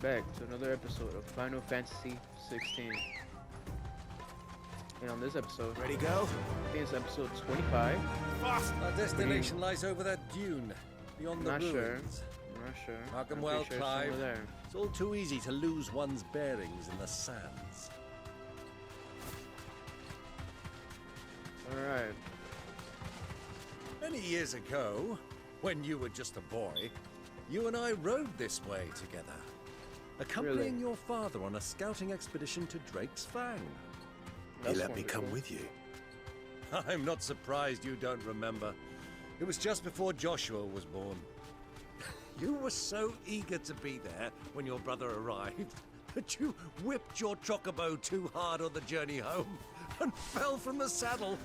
Back to another episode of Final Fantasy 16. And on this episode, Ready, go? I think it's episode 25. Fast! Our destination lies over that dune, beyond the Not sure. ruins. I'm not sure. Mark 'em I'm well, pretty sure it's somewhere Clive. there. It's all too easy to lose one's bearings in the sands. Alright. Many years ago, when you were just a boy, you and I rode this way together, accompanying your father on a scouting expedition to Drake's Fang. He let me come with you. I'm not surprised you don't remember. It was just before Joshua was born. You were so eager to be there when your brother arrived that you whipped your chocobo too hard on the journey home and fell from the saddle.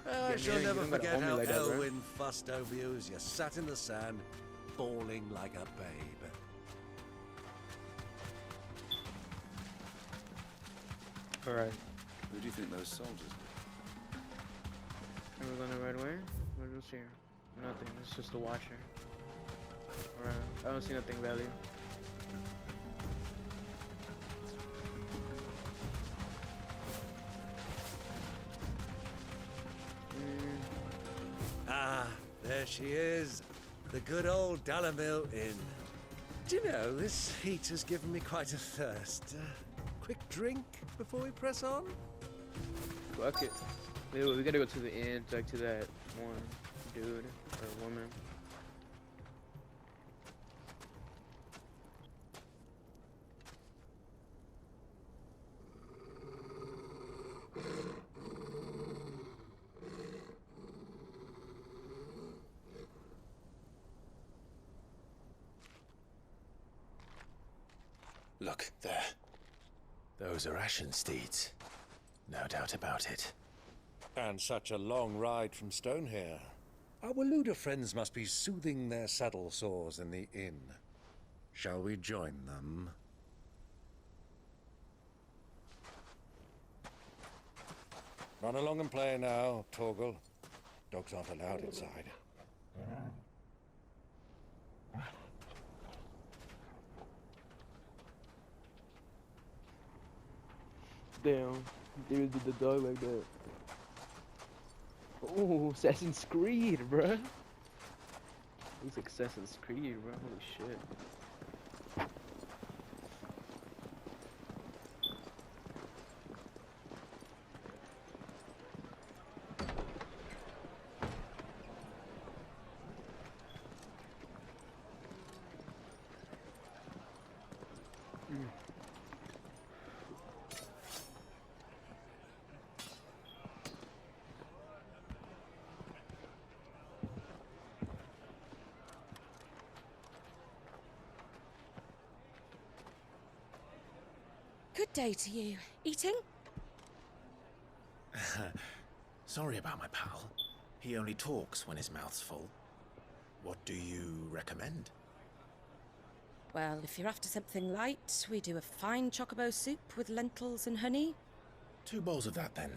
I shall you never don't gotta forget hold me how like that, bro. Elwyn fussed over you as you sat in the sand, bawling like a babe. Alright. Who do you think those soldiers Are we going the right way? What is here? Nothing. It's just a watcher. Alright. I don't see nothing value. Ah, there she is. The good old Dalamil Inn. Do you know, this heat has given me quite a thirst. Quick drink before we press on? Fuck it. We gotta go to the inn, talk to that one dude or woman. Look, there. Those are Ashen steeds. No doubt about it. And such a long ride from Stonehair. Our Waluda friends must be soothing their saddle sores in the inn. Shall we join them? Run along and play now, Torgal. Dogs aren't allowed inside. Damn. They did the dog like that. Oh, Assassin's Creed, bruh. He's Assassin's Creed, bro. Holy shit. Good day to you. Eating? Sorry about my pal. He only talks when his mouth's full. What do you recommend? Well, if you're after something light, we do a fine chocobo soup with lentils and honey. 2 bowls of that then.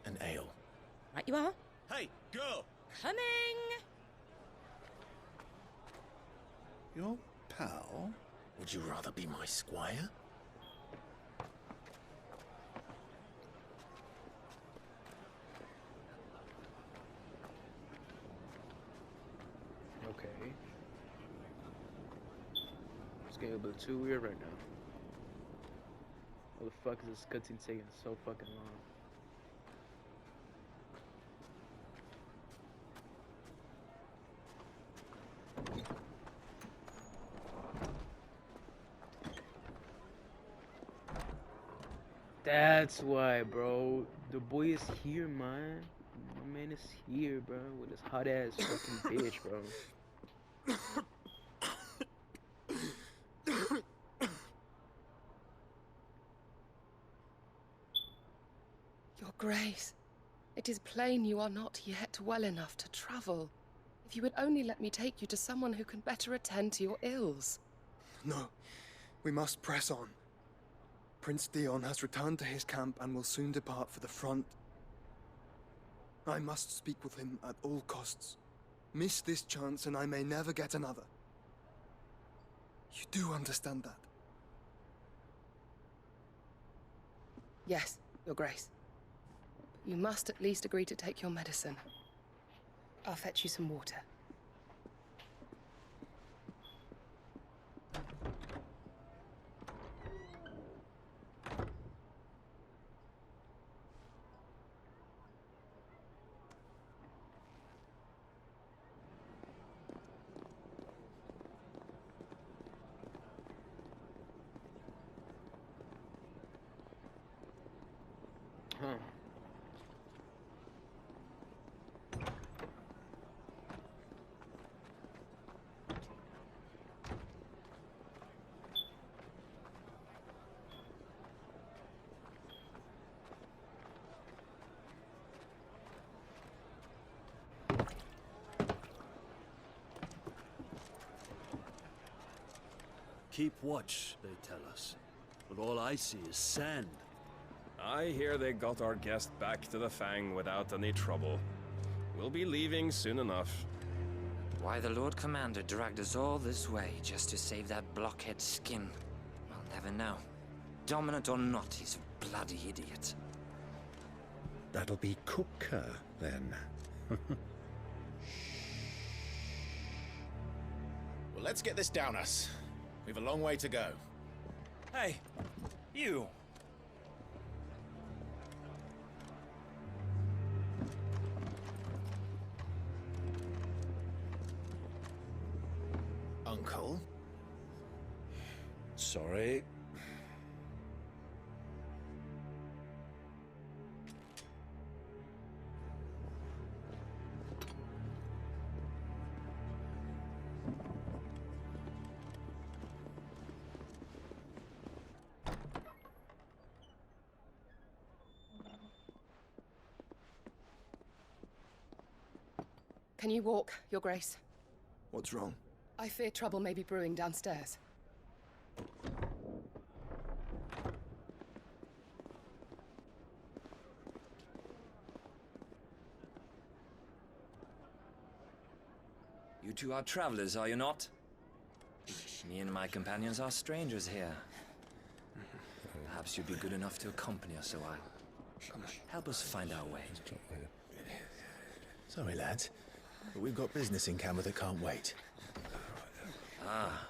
An ale. Right you are. Hey, girl! Coming! Your pal? Would you rather be my squire? Okay. It's getting a bit too weird right now. What the fuck is this cutscene taking so fucking long? That's why, bro. The boy is here, man. My man is here, bro, with his hot ass fucking bitch, bro. Your Grace, it is plain you are not yet well enough to travel. If you would only let me take you to someone who can better attend to your ills. No, we must press on. Prince Dion has returned to his camp and will soon depart for the front. I must speak with him at all costs. Miss this chance and I may never get another. You do understand that? Yes, Your Grace. You must at least agree to take your medicine. I'll fetch you some water. Huh. Keep watch, they tell us. But all I see is sand. I hear they got our guest back to the Fang without any trouble. We'll be leaving soon enough. Why the Lord Commander dragged us all this way just to save that blockhead skin, I'll never know. Dominant or not, he's a bloody idiot. That'll be Cooker, then. Well, let's get this down us. We've a long way to go. Hey, you! Uncle? Sorry. Can you walk, Your Grace? What's wrong? I fear trouble may be brewing downstairs. You two are travelers, are you not? Me and my companions are strangers here. Perhaps you'd be good enough to accompany us a while. Help us find our way. Sorry, lads, but we've got business in camera that can't wait. Ah,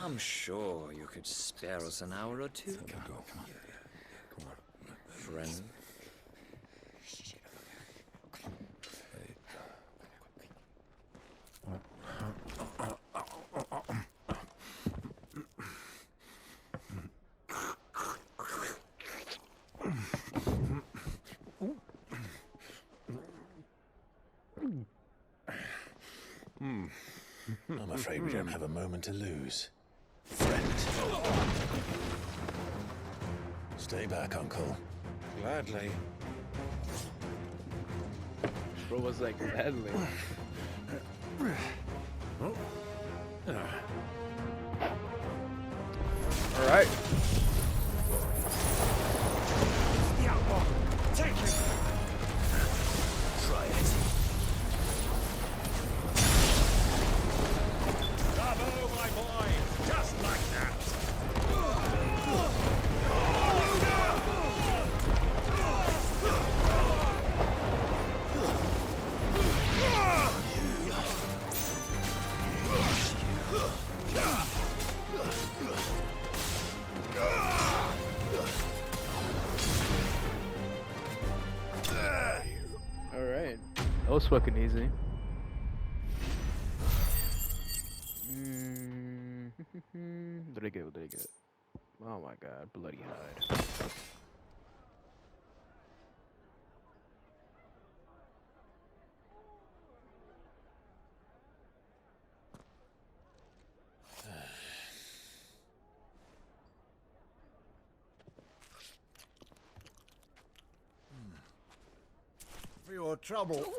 I'm sure you could spare us an hour or two. Come on. Friend. I'm afraid we don't have a moment to lose. Friend. Stay back, Uncle. Gladly. Bro was like gladly. All right. Take it! Try it. Bravo, my boy! Just like that! All right. That was fucking easy. What did I get? What did I get? Oh my god, bloody hide. For your trouble.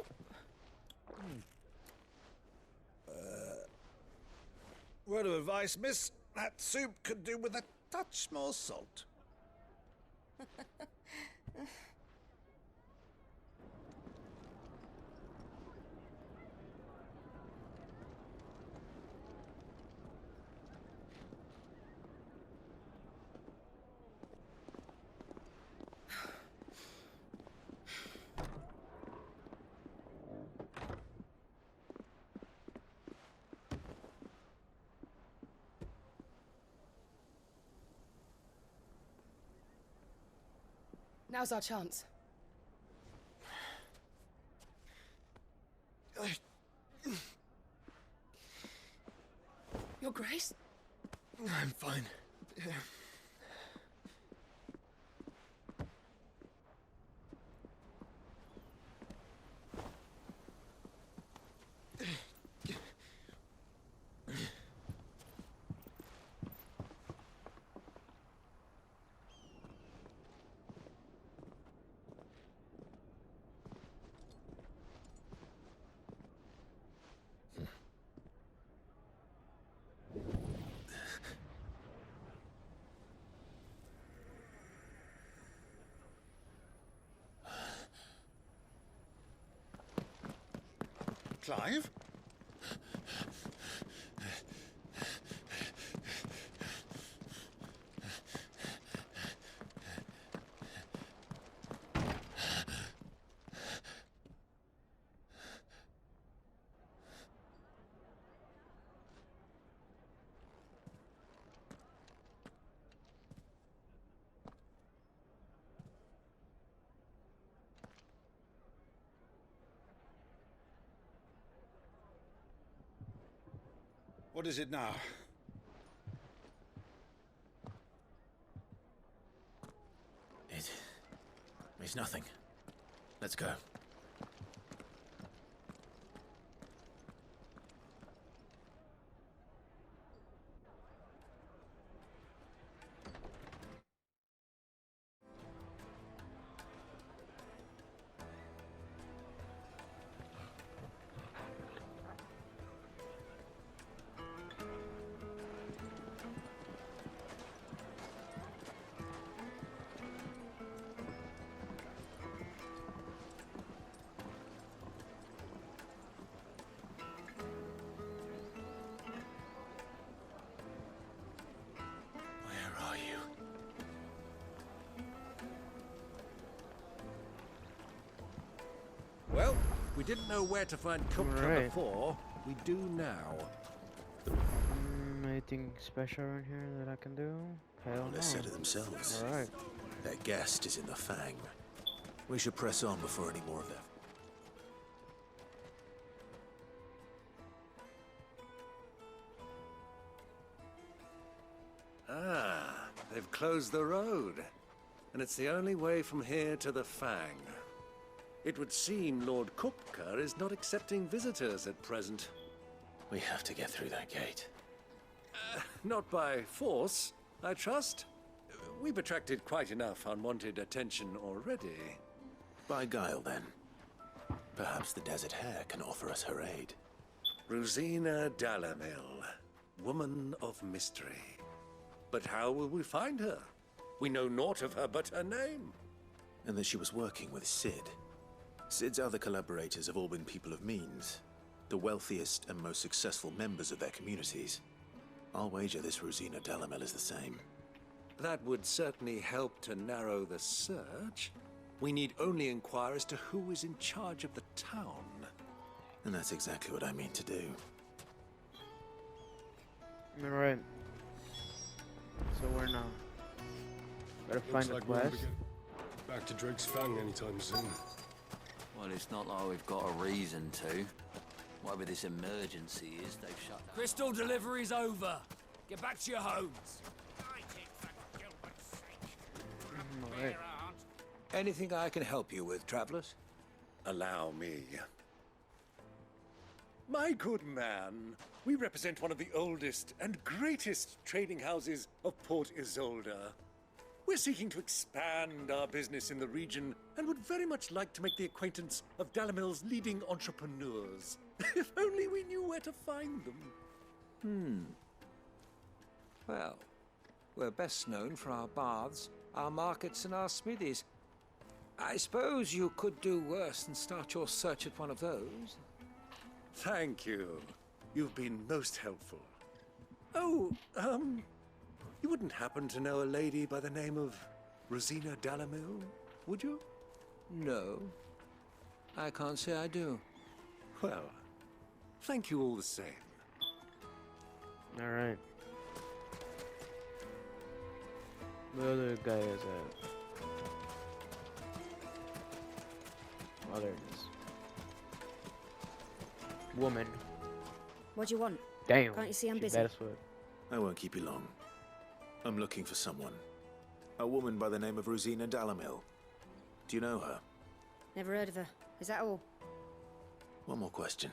Word of advice, miss. That soup could do with a touch more salt. Now's our chance. Your Grace? I'm fine. Clive? What is it now? It's nothing. Let's go. Well, we didn't know where to find Kupka Right. before. We do now. Anything special around here that I can do? Hell Well, they said it themselves. Alright. Their guest is in the Fang. We should press on before any more of them. Ah, they've closed the road. And it's the only way from here to the Fang. It would seem Lord Kupka is not accepting visitors at present. We have to get through that gate. Not by force, I trust. We've attracted quite enough unwanted attention already. By guile, then. Perhaps the Desert Hare can offer us her aid. Rosina Dalamil, woman of mystery. But how will we find her? We know naught of her but her name. And that she was working with Sid. Sid's other collaborators have all been people of means, the wealthiest and most successful members of their communities. I'll wager this Rosina Dalamel is the same. That would certainly help to narrow the search. We need only inquire as to who is in charge of the town. And that's exactly what I mean to do. Alright. So where now? Gotta find the quest. Back to Drake's Fang anytime soon. Well, it's not like we've got a reason to. Whatever this emergency is, they've shut down. Crystal delivery's over. Get back to your homes. Alright. Anything I can help you with, travelers? Allow me. My good man, we represent one of the oldest and greatest trading houses of Port Isolde. We're seeking to expand our business in the region and would very much like to make the acquaintance of Dalamil's leading entrepreneurs. If only we knew where to find them. Well, we're best known for our baths, our markets, and our smithies. I suppose you could do worse than start your search at one of those. Thank you. You've been most helpful. Oh, you wouldn't happen to know a lady by the name of Rosina Dalamil, would you? No, I can't say I do. Well, thank you all the same. Alright. The other guy is at. Oh, there it is. Woman. What do you want? Damn. Can't you see I'm she busy? bad as fuck. I won't keep you long. I'm looking for someone. A woman by the name of Rosina Dalamil. Do you know her? Never heard of her. Is that all? One more question.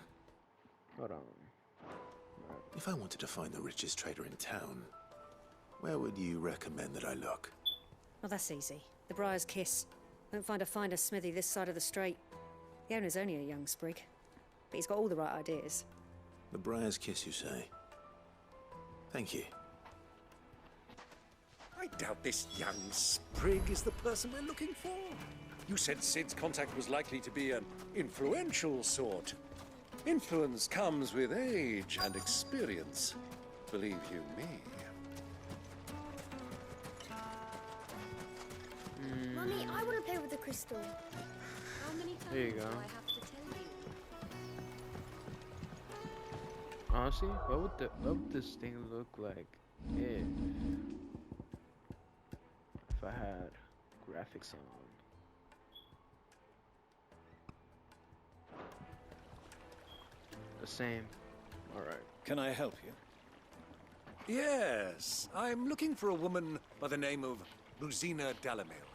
Hold on. If I wanted to find the richest trader in town, where would you recommend that I look? Well, that's easy. The Briar's Kiss. Won't find a finer smithy this side of the strait. The owner's only a young sprig, but he's got all the right ideas. The Briar's Kiss, you say? Thank you. I doubt this young sprig is the person we're looking for. You said Sid's contact was likely to be an influential sort. Influence comes with age and experience, believe you me. Mummy, I want to play with the crystal. How many times There you go. do I have to tell you? Honestly, what would this thing look like if I had graphics on? The same. All right. Can I help you? Yes, I'm looking for a woman by the name of Rosina Dalamil.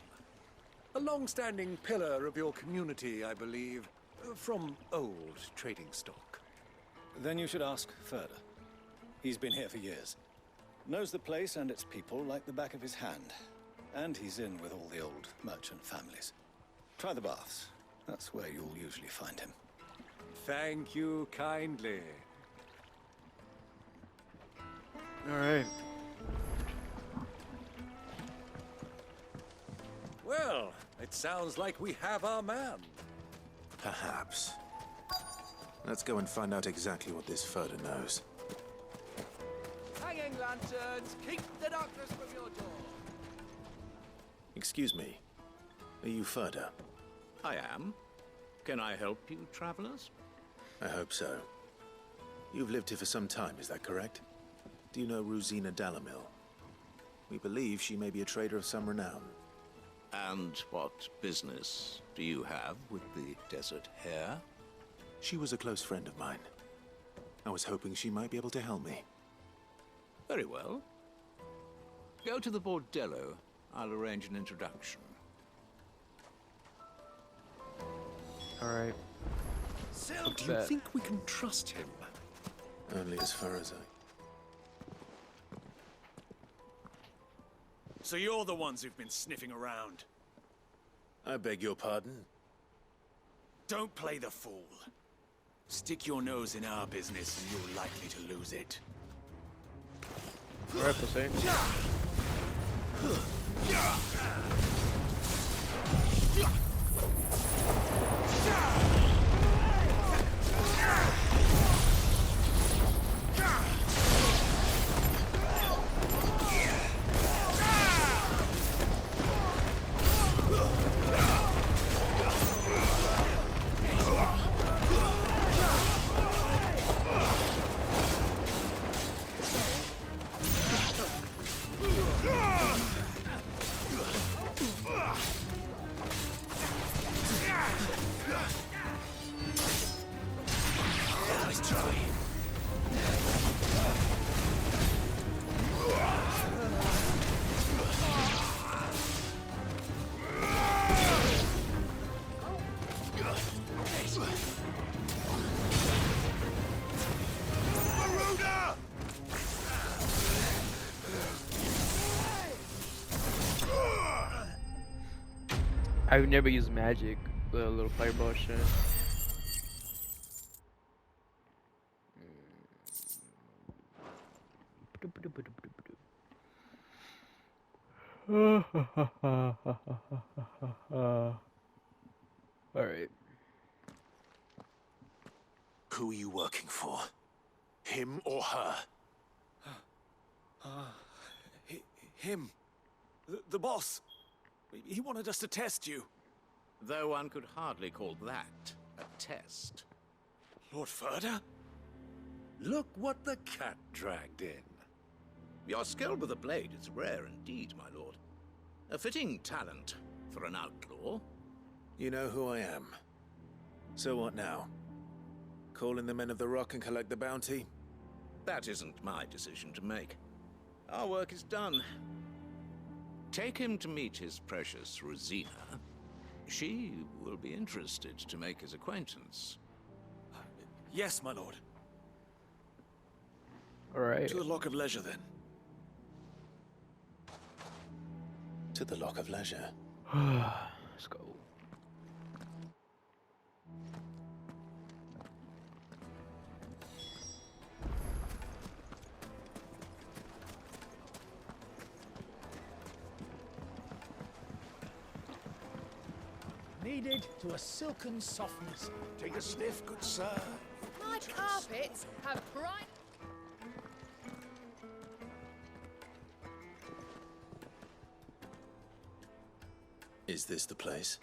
A long-standing pillar of your community, I believe, from old trading stock. Then you should ask further. He's been here for years. Knows the place and its people like the back of his hand. And he's in with all the old merchant families. Try the baths. That's where you'll usually find him. Thank you kindly. All right. Well, it sounds like we have our man. Perhaps. Let's go and find out exactly what this Furder knows. Hanging lanterns, keep the darkness from your door. Excuse me. Are you Furder? I am. Can I help you, travelers? I hope so. You've lived here for some time, is that correct? Do you know Rosina Dalamil? We believe she may be a trader of some renown. And what business do you have with the desert hare? She was a close friend of mine. I was hoping she might be able to help me. Very well. Go to the bordello. I'll arrange an introduction. All right. So, do you think we can trust him? Only as far as So you're the ones who've been sniffing around. I beg your pardon? Don't play the fool. Stick your nose in our business and you're likely to lose it. All right, Jose. Nice try. I've never used magic, the little fireball shit. Alright. Who are you working for? Him or her? Him. The boss. He wanted us to test you. Though one could hardly call that a test. Lord Furder? Look what the cat dragged in. Your skill with the blade is rare indeed, my lord. A fitting talent for an outlaw. You know who I am. So what now? Call in the Men of the Rock and collect the bounty? That isn't my decision to make. Our work is done. Take him to meet his precious Rosina. She will be interested to make his acquaintance. Yes, my lord. All right. To the Lock of Leisure, then. To the Lock of Leisure. Let's go. Kneaded to a silken softness. Take a sniff, good sir. My carpets have bright... Is this the place?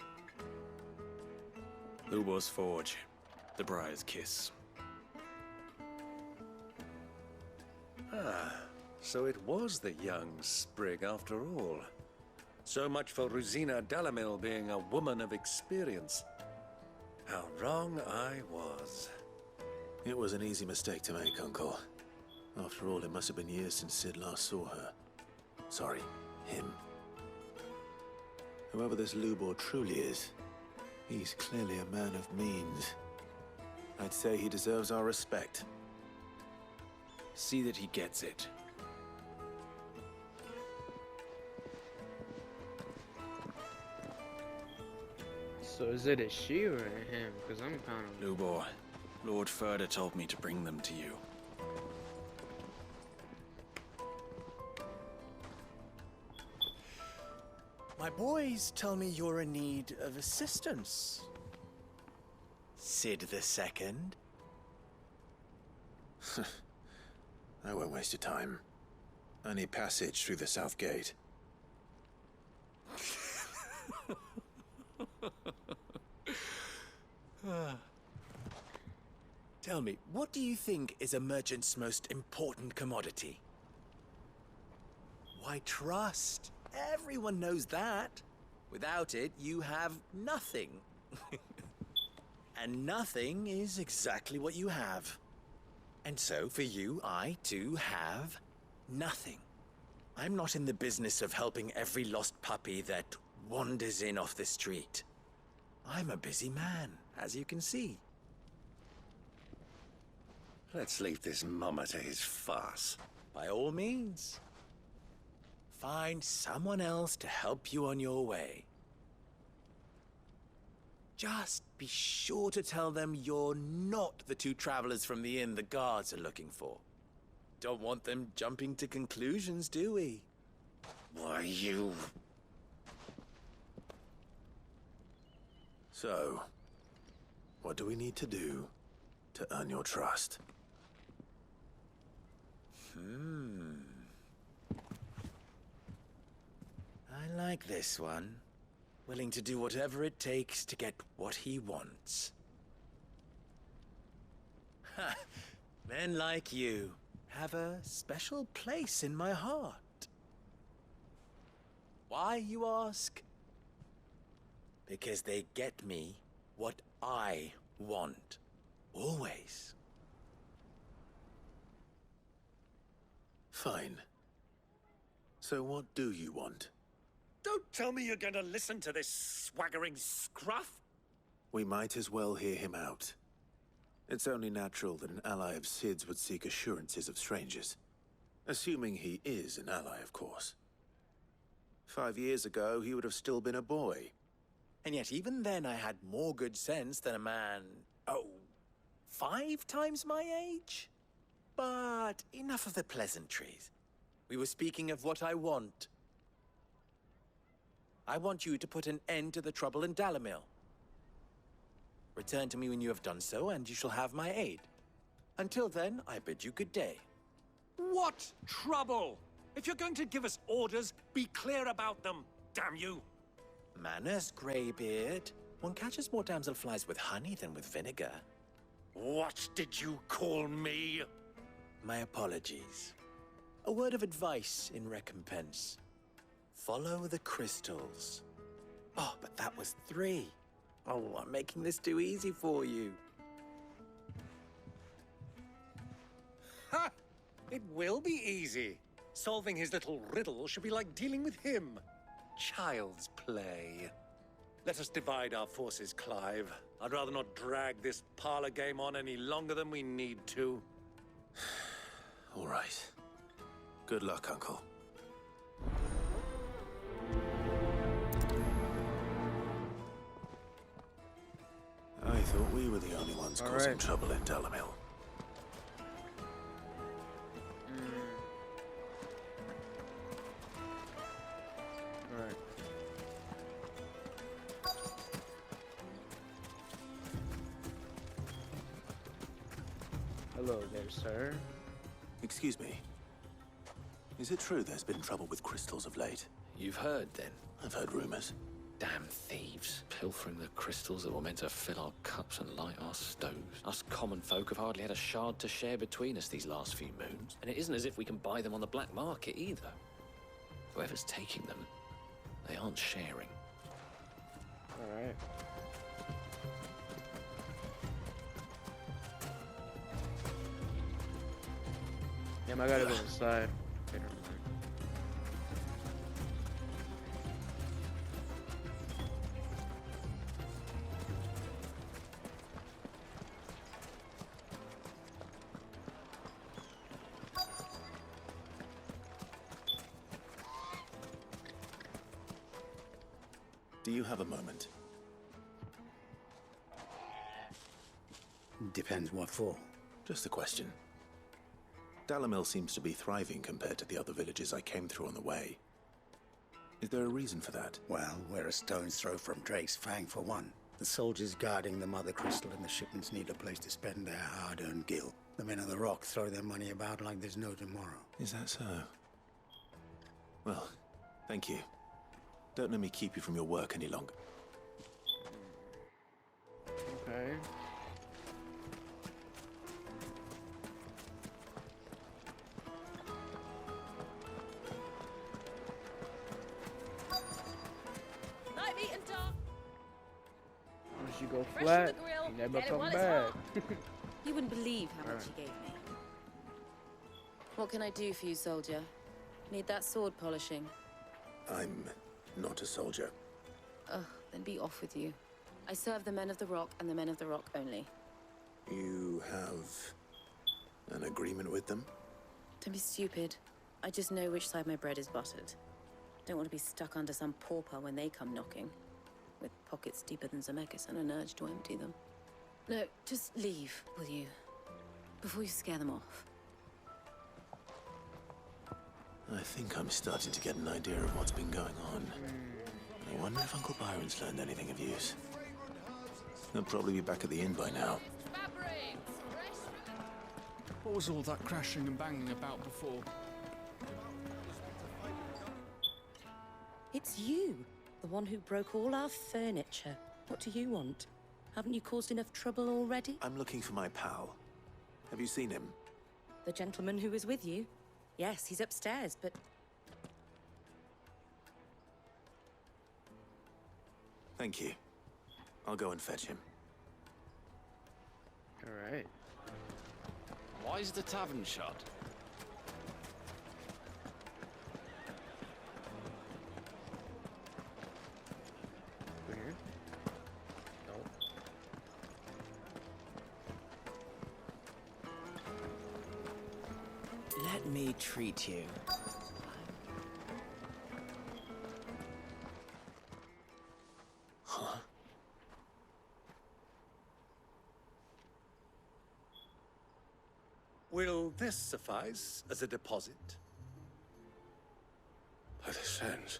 Lubor's Forge. The Briar's Kiss. Ah, so it was the young sprig after all. So much for Rosina Dalamil being a woman of experience. How wrong I was. It was an easy mistake to make, Uncle. After all, it must have been years since Sid last saw her. Sorry, him. Whoever this Lubor truly is, he's clearly a man of means. I'd say he deserves our respect. See that he gets it. So is it a she or a him? Because I'm kind of... Lubor, Lord Furder told me to bring them to you. My boys tell me you're in need of assistance. Sid the Second. I won't waste your time. I need passage through the south gate. Tell me, what do you think is a merchant's most important commodity? Why, trust. Everyone knows that. Without it, you have nothing. And nothing is exactly what you have. And so, for you, I, too, have nothing. I'm not in the business of helping every lost puppy that wanders in off the street. I'm a busy man, as you can see. Let's leave this mama to his farce. By all means. Find someone else to help you on your way. Just be sure to tell them you're not the two travelers from the inn the guards are looking for. Don't want them jumping to conclusions, do we? Why, you... So, what do we need to do to earn your trust? I like this one. Willing to do whatever it takes to get what he wants. Ha! Men like you have a special place in my heart. Why, you ask? Because they get me what I want. Always. Fine. So what do you want? Don't tell me you're going to listen to this swaggering scruff! We might as well hear him out. It's only natural that an ally of Sid's would seek assurances of strangers. Assuming he is an ally, of course. 5 years ago, he would have still been a boy. And yet even then I had more good sense than a man, 5 times my age? But enough of the pleasantries. We were speaking of what I want. I want you to put an end to the trouble in Dalamil. Return to me when you have done so, and you shall have my aid. Until then, I bid you good day. What trouble? If you're going to give us orders, be clear about them, damn you! Manners, Greybeard. One catches more damselflies with honey than with vinegar. What did you call me? My apologies. A word of advice in recompense. Follow the crystals. Oh, but that was 3. Oh, I'm making this too easy for you. Ha! It will be easy. Solving his little riddle should be like dealing with him. Child's play. Let us divide our forces, Clive. I'd rather not drag this parlor game on any longer than we need to. All right. Good luck, Uncle. I thought we were the only ones causing trouble in Dalamil. Alright. Hello there, sir. Excuse me. Is it true there's been trouble with crystals of late? You've heard, then? I've heard rumors. Damn thieves, pilfering the crystals that were meant to fill our cups and light our stoves. Us common folk have hardly had a shard to share between us these last few moons, and it isn't as if we can buy them on the black market either. Whoever's taking them, they aren't sharing. Alright. Damn, I gotta go inside. Okay, never mind. Do you have a moment? Depends what for. Just a question. Dalamil seems to be thriving compared to the other villages I came through on the way. Is there a reason for that? Well, we're a stone's throw from Drake's Fang for one. The soldiers guarding the Mother Crystal and the shipments need a place to spend their hard-earned gil. The men of the Rock throw their money about like there's no tomorrow. Is that so? Well, thank you. Don't let me keep you from your work any longer. Okay. Night eating dark. Once you go Fresh flat, from the grill, you never get it come while it's back. hot. You wouldn't believe how much he gave me. What can I do for you, soldier? Need that sword polishing? I'm not a soldier. Ugh, then be off with you. I serve the men of the Rock and the men of the Rock only. You have an agreement with them? Don't be stupid. I just know which side my bread is buttered. Don't want to be stuck under some pauper when they come knocking. With pockets deeper than Zemeckis and an urge to empty them. No, just leave, will you? Before you scare them off. I think I'm starting to get an idea of what's been going on. I wonder if Uncle Byron's learned anything of use. He'll probably be back at the inn by now. What was all that crashing and banging about before? It's you, the one who broke all our furniture. What do you want? Haven't you caused enough trouble already? I'm looking for my pal. Have you seen him? The gentleman who was with you? Yes, he's upstairs, but... Thank you. I'll go and fetch him. Alright. Why is the tavern shut? Weird. No. Let me treat you. Huh? Will this suffice as a deposit? By the sands.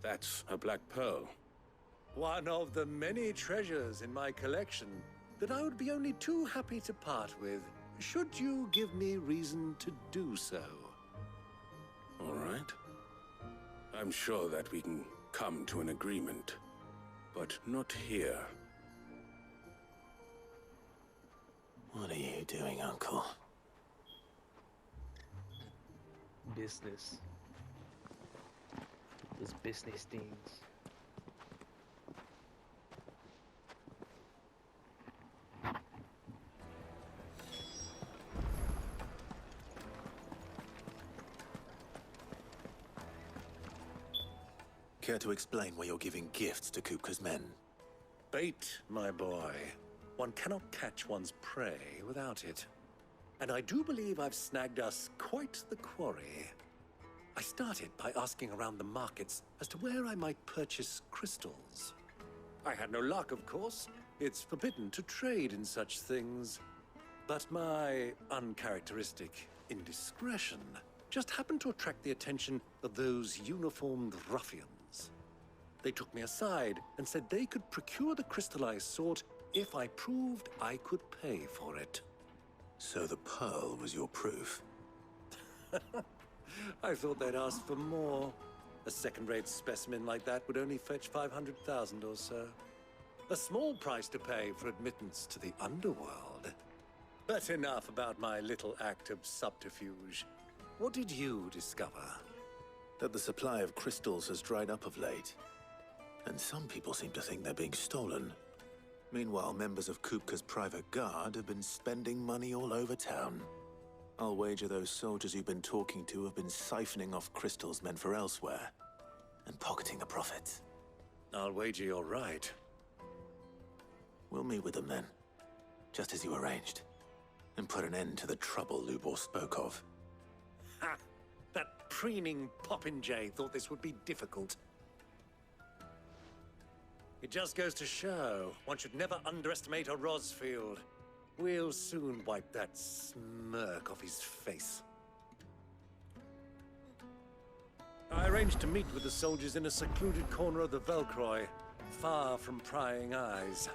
That's a black pearl. One of the many treasures in my collection that I would be only too happy to part with, should you give me reason to do so. All right. I'm sure that we can come to an agreement, but not here. What are you doing, Uncle? Business. Those business things. Care to explain why you're giving gifts to Kupka's men? Bait, my boy. One cannot catch one's prey without it. And I do believe I've snagged us quite the quarry. I started by asking around the markets as to where I might purchase crystals. I had no luck, of course. It's forbidden to trade in such things. But my uncharacteristic indiscretion just happened to attract the attention of those uniformed ruffians. They took me aside and said they could procure the crystal I sought if I proved I could pay for it. So the pearl was your proof? I thought they'd ask for more. A second-rate specimen like that would only fetch 500,000 or so. A small price to pay for admittance to the underworld. But enough about my little act of subterfuge. What did you discover? That the supply of crystals has dried up of late. And some people seem to think they're being stolen. Meanwhile, members of Kupka's private guard have been spending money all over town. I'll wager those soldiers you've been talking to have been siphoning off crystals meant for elsewhere, and pocketing the profits. I'll wager you're right. We'll meet with them then, just as you arranged, and put an end to the trouble Lubor spoke of. Ha! That preening popinjay thought this would be difficult. It just goes to show, one should never underestimate a Rosfield. We'll soon wipe that smirk off his face. I arranged to meet with the soldiers in a secluded corner of the Velcroy, far from prying eyes.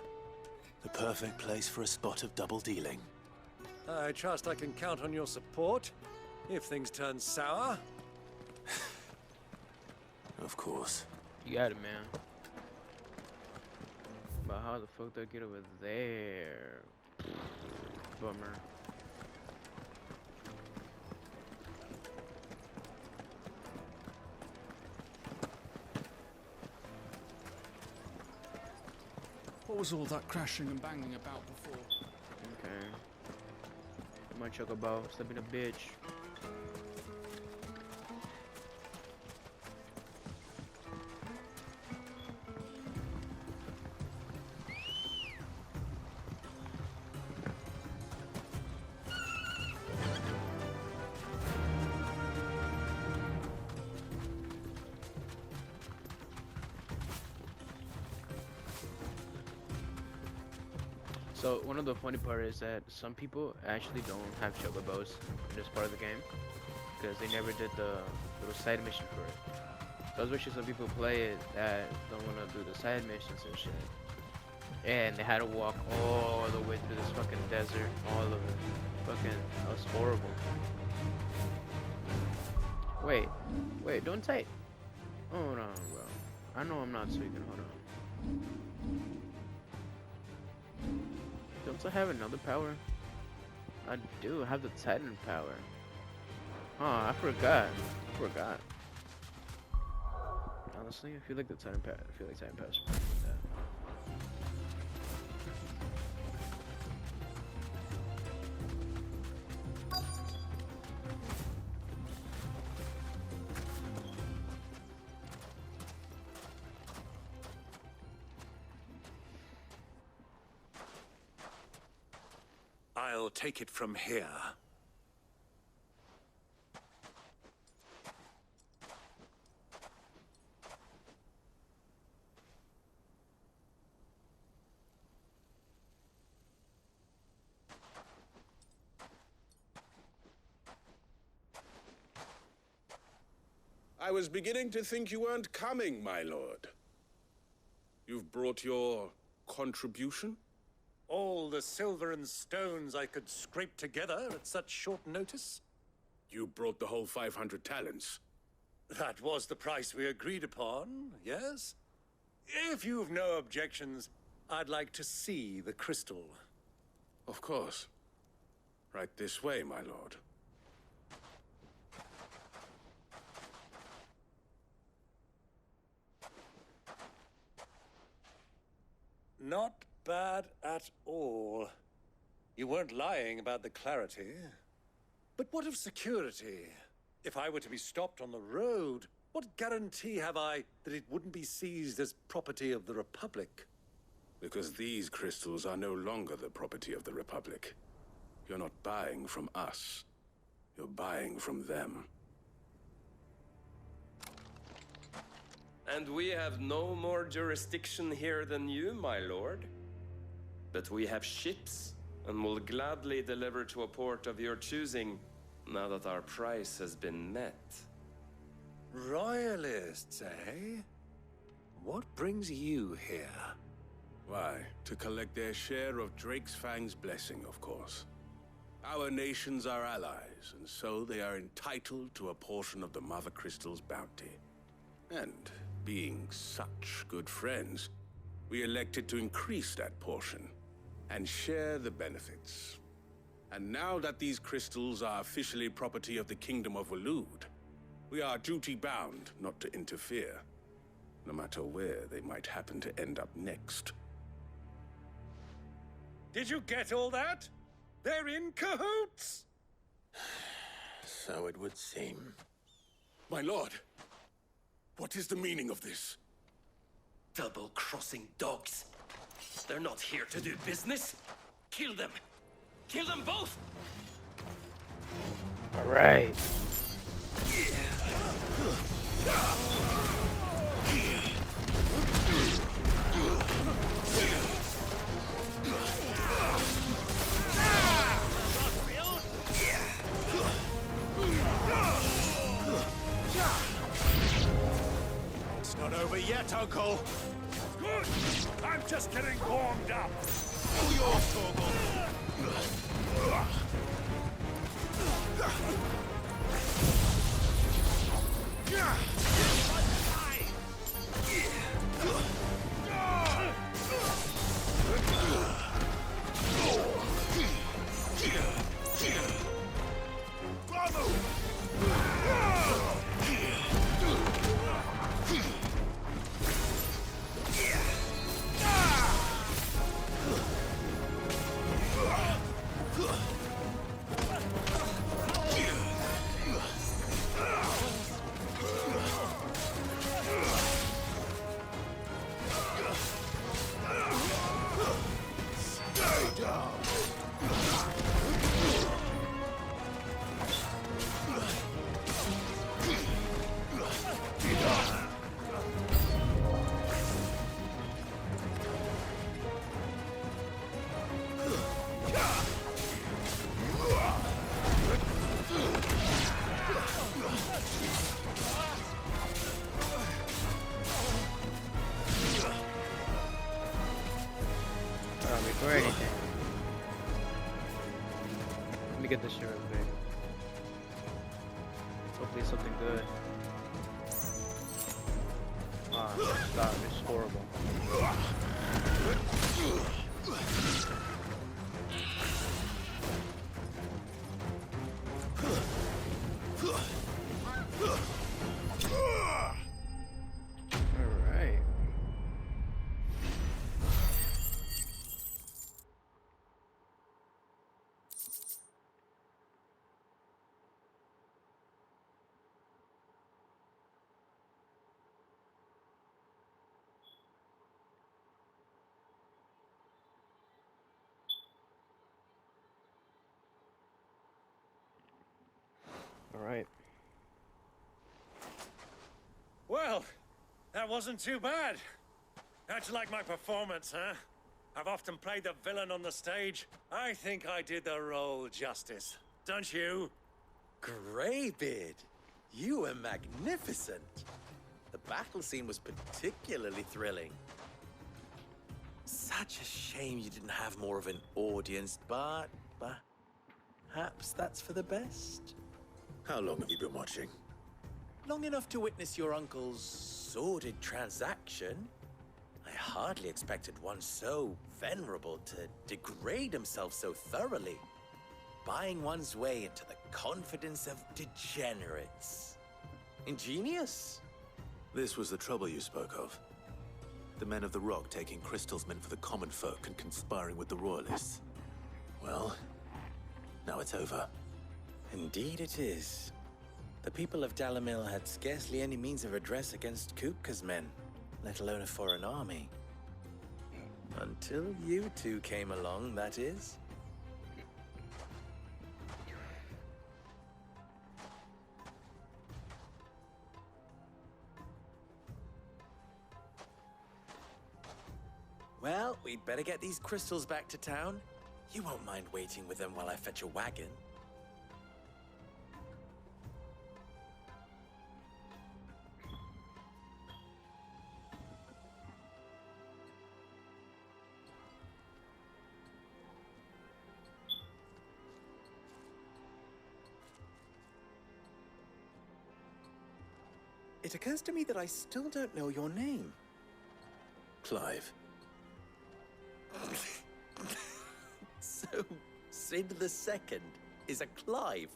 The perfect place for a spot of double dealing. I trust I can count on your support, if things turn sour. Of course. You got it, man. But how the fuck do I get over there? Bummer. What was all that crashing and banging about before? Okay. My chocobo, stop being a bitch. So one of the funny part is that some people actually don't have chocobos in this part of the game because they never did the little side mission for it. So I was wishing some people play it that don't want to do the side missions and shit. And they had to walk all the way through this fucking desert, all of it. Fucking, that was horrible. Wait, don't take. Hold on, bro. I know I'm not speaking, hold on. Don't I have another power? I do have the Titan power. Oh, I forgot. Honestly, I feel like the Titan power. I feel like Titan powers. I'll take it from here. I was beginning to think you weren't coming, my lord. You've brought your contribution? All the silver and stones I could scrape together at such short notice? You brought the whole 500 talents. That was the price we agreed upon, yes? If you've no objections, I'd like to see the crystal. Of course. Right this way, my lord. Not bad at all. You weren't lying about the clarity. But what of security? If I were to be stopped on the road, What guarantee have I that it wouldn't be seized as property of the Republic? Because these crystals are no longer the property of the Republic. You're not buying from us. You're buying from them. And we have no more jurisdiction here than you, my lord. But we have ships, and will gladly deliver to a port of your choosing, now that our price has been met. Royalists, eh? What brings you here? Why, to collect their share of Drake's Fang's blessing, of course. Our nations are allies, and so they are entitled to a portion of the Mother Crystal's bounty. And being such good friends, we elected to increase that portion and share the benefits. And now that these crystals are officially property of the Kingdom of Waloed, we are duty-bound not to interfere, no matter where they might happen to end up next. Did you get all that? They're in cahoots! So it would seem. My lord, what is the meaning of this? Double-crossing dogs. They're not here to do business. Kill them. Kill them both! All right. It's not over yet, Uncle. Good! I'm just getting warmed up. All yours, Torgal. Before anything, let me get this shit real quick. Hopefully something good. Ah, stop, it's horrible. Alright. Alright. Well, that wasn't too bad. How'd you like my performance, huh? I've often played the villain on the stage. I think I did the role justice. Don't you? Greybeard, you were magnificent. The battle scene was particularly thrilling. Such a shame you didn't have more of an audience, but perhaps that's for the best. How long have you been watching? Long enough to witness your uncle's sordid transaction. I hardly expected one so venerable to degrade himself so thoroughly. Buying one's way into the confidence of degenerates. Ingenious. This was the trouble you spoke of. The men of the Rock taking crystals meant for the common folk and conspiring with the Royalists. Well, now it's over. Indeed it is. The people of Dalamil had scarcely any means of redress against Kupka's men, let alone a foreign army. Until you two came along, that is. Well, we'd better get these crystals back to town. You won't mind waiting with them while I fetch a wagon. It occurs to me that I still don't know your name. Clive. So, Sid the Second is a Clive.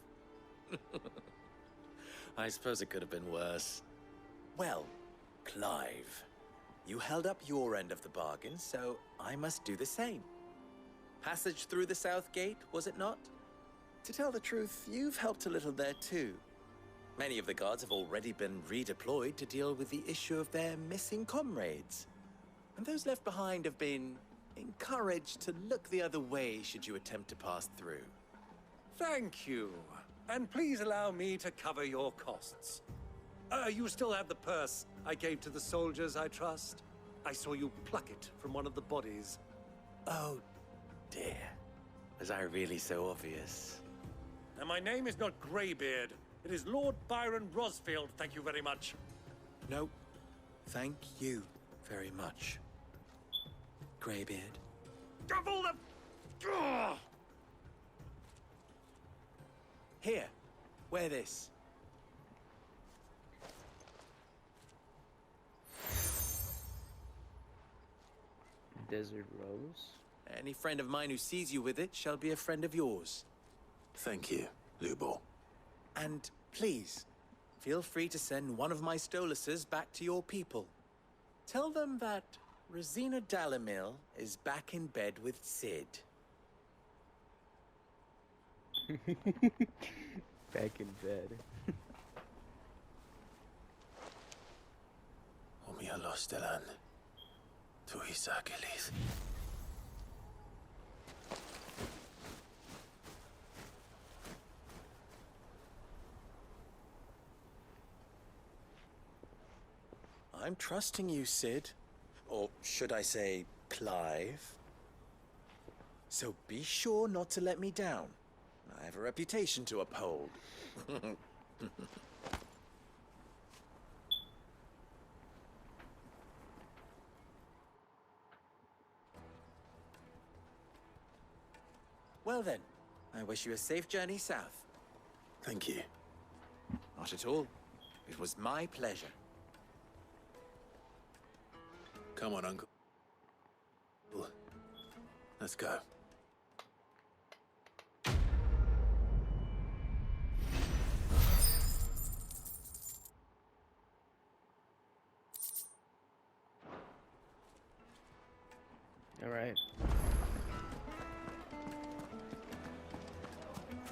I suppose it could have been worse. Well, Clive, you held up your end of the bargain, so I must do the same. Passage through the South Gate, was it not? To tell the truth, you've helped a little there too. Many of the guards have already been redeployed to deal with the issue of their missing comrades. And those left behind have been encouraged to look the other way should you attempt to pass through. Thank you. And please allow me to cover your costs. You still have the purse I gave to the soldiers, I trust? I saw you pluck it from one of the bodies. Oh, dear. Was I really so obvious? And my name is not Greybeard. It is Lord Byron Rosfield, thank you very much. No, thank you very much, Greybeard. Of all the... Ugh! Here, wear this. Desert Rose? Any friend of mine who sees you with it shall be a friend of yours. Thank you, Lubor. And please, feel free to send one of my Stoluses back to your people. Tell them that Rosina Dalamil is back in bed with Sid. Back in bed. Omia Lostelan. Tu Isakelis. I'm trusting you, Sid. Or should I say, Clive? So be sure not to let me down. I have a reputation to uphold. Well then, I wish you a safe journey south. Thank you. Not at all. It was my pleasure. Come on, Uncle. Let's go. All right.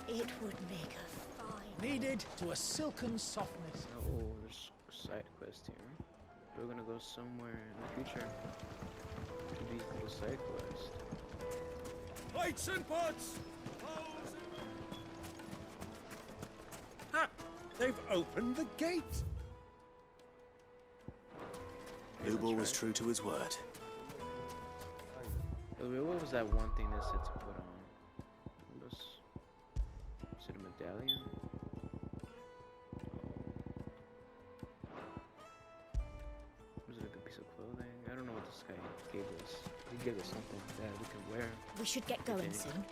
It would make a fine. Needed to a silken softness. Oh, there's a side quest here. We're gonna go somewhere in the future to these little side quests. Lights and pots! Ha! They've opened the gate! Lubor was true to his word. What was that one thing that said to put on? Is it a medallion? Was it like a piece of clothing? I don't know what this guy gave us. He gave us something that we can wear. We should get going Okay. soon.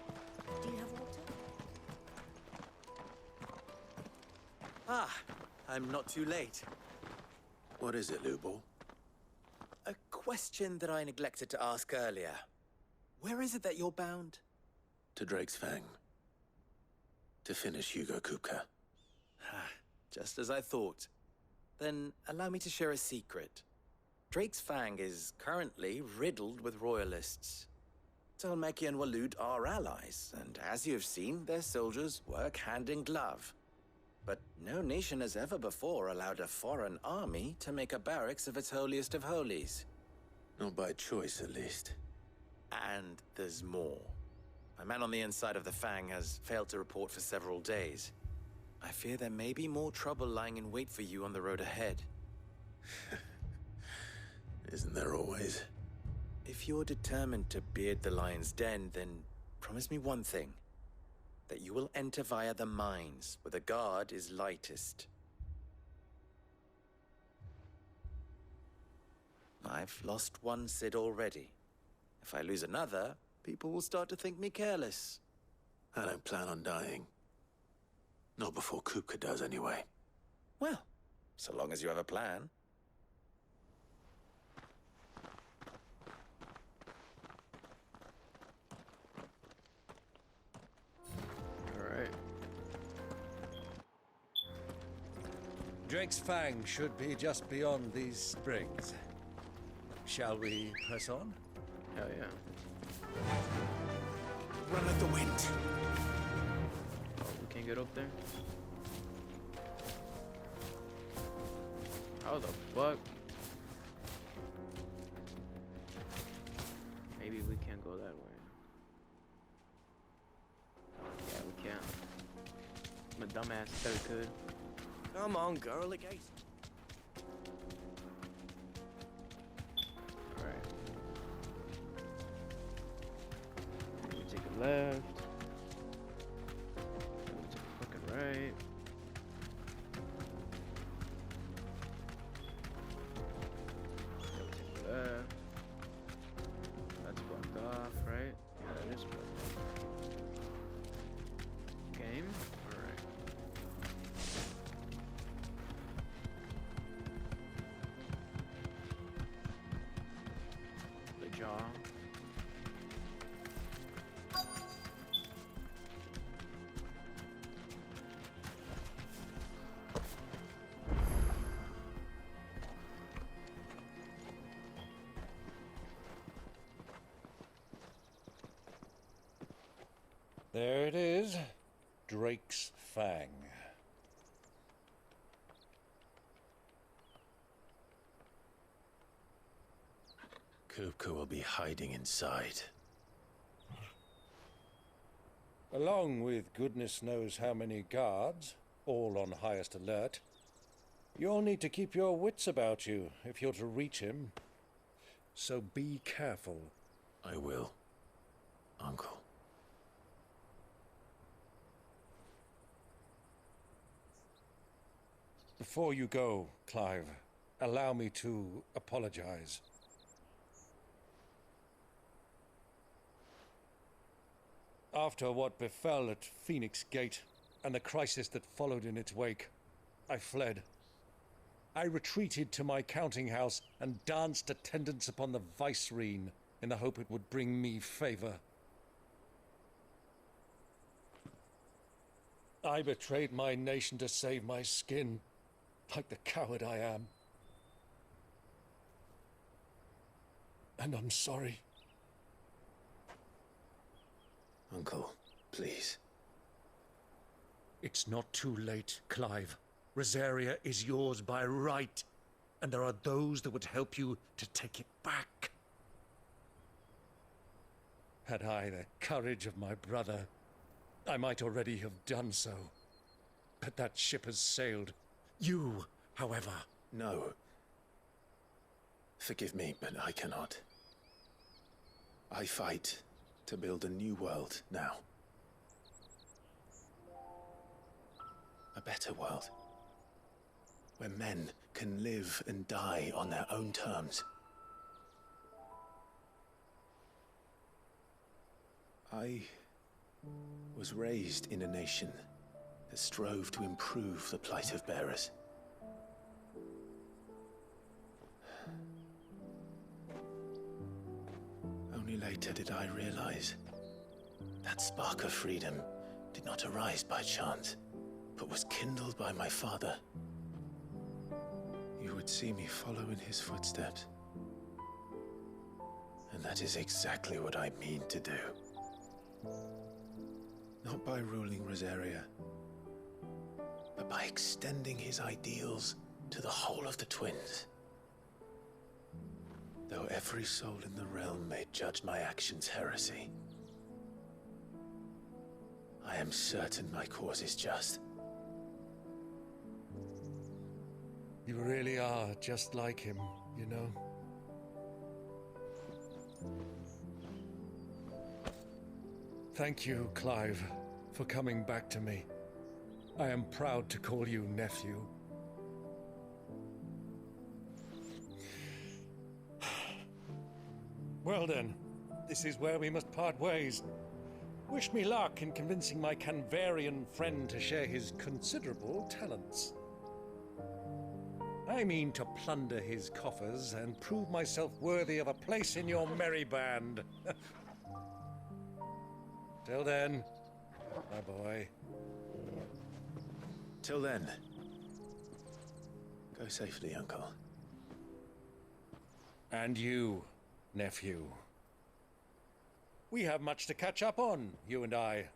Do you have water? Ah, I'm not too late. What is it, Lubor? A question that I neglected to ask earlier. Where is it that you're bound? To Drake's Fang. To finish Hugo Kupka. Just as I thought. Then allow me to share a secret. Drake's Fang is currently riddled with royalists. Talmeki and Walud are allies, and as you have seen, their soldiers work hand in glove. But no nation has ever before allowed a foreign army to make a barracks of its holiest of holies. Not by choice, at least. And there's more. A man on the inside of the Fang has failed to report for several days. I fear there may be more trouble lying in wait for you on the road ahead. Isn't there always? If you're determined to beard the lion's den, then promise me one thing. That you will enter via the mines, where the guard is lightest. I've lost one Cid already. If I lose another, people will start to think me careless. I don't plan on dying. Not before Kupka does, anyway. Well, so long as you have a plan. Alright. Drake's Fang should be just beyond these springs. Shall we press on? Hell yeah. Run like the wind. Oh, we can't get up there? How the fuck? Maybe we can't go that way. Yeah, we can. I'm a dumbass. Said we could. Come on, girl, again. Alright. We take a left. We take a fucking right. Then we take a left. That's blocked off, right? Yeah, that is blocked off. Game? Alright. The jaw. There it is. Drake's Fang. Kupka will be hiding inside. Along with goodness knows how many guards, all on highest alert. You'll need to keep your wits about you if you're to reach him. So be careful. I will, Uncle. Before you go, Clive, allow me to apologize. After what befell at Phoenix Gate and the crisis that followed in its wake, I fled. I retreated to my counting house and danced attendance upon the vicereine in the hope it would bring me favor. I betrayed my nation to save my skin, like the coward I am. And I'm sorry. Uncle, please. It's not too late, Clive. Rosaria is yours by right, and there are those that would help you to take it back. Had I the courage of my brother, I might already have done so. But that ship has sailed. You, however... No. Forgive me, but I cannot. I fight to build a new world now. A better world. Where men can live and die on their own terms. I was raised in a nation that strove to improve the plight of bearers. Only later did I realize that spark of freedom did not arise by chance, but was kindled by my father. You would see me follow in his footsteps. And that is exactly what I mean to do. Not by ruling Rosaria, but by extending his ideals to the whole of the twins. Though every soul in the realm may judge my actions heresy, I am certain my cause is just. You really are just like him, you know? Thank you, Clive, for coming back to me. I am proud to call you nephew. Well then, this is where we must part ways. Wish me luck in convincing my Canvarian friend to share his considerable talents. I mean to plunder his coffers and prove myself worthy of a place in your merry band. Till then, my boy. Till then, go safely, Uncle. And you, nephew. We have much to catch up on, you and I.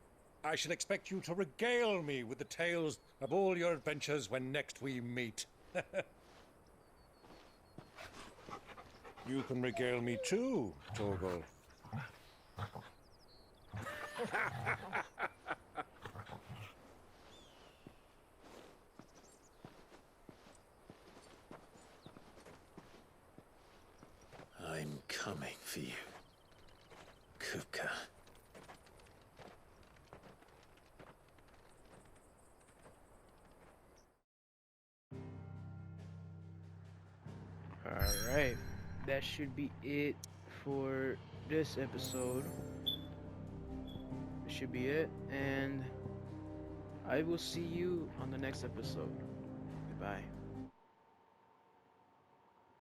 I shall expect you to regale me with the tales of all your adventures when next we meet. You can regale me too, Torgal. I'm coming for you, Kupka. Alright, that should be it for this episode. That should be it, and I will see you on the next episode. Goodbye.